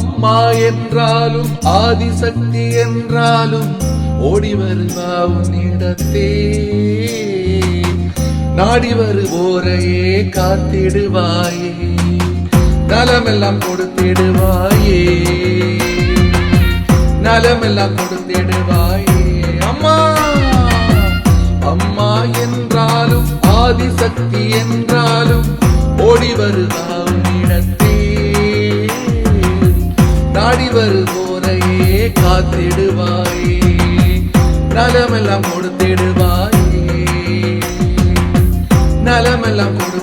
அம்மா என்றாலும் ஆதிசக்தி என்றாலும் ஓடி வருவா உன்னிடத்தே நாடி வருவோரையே காத்திடுவாயே நலமெல்லாம் கொடுத்திடுவாயே நலமெல்லாம் கொடுத்திடுவாயே அம்மா அம்மா என்றாலும் ஆதிசக்தி என்றாலும் ஓடி வருவா உன்னிடத்தே நாடி வருவோரையே காத்திடுவாயே நலமெல்லாம் கொடுத்திடுவாயே நலமெல்லாம் கொடு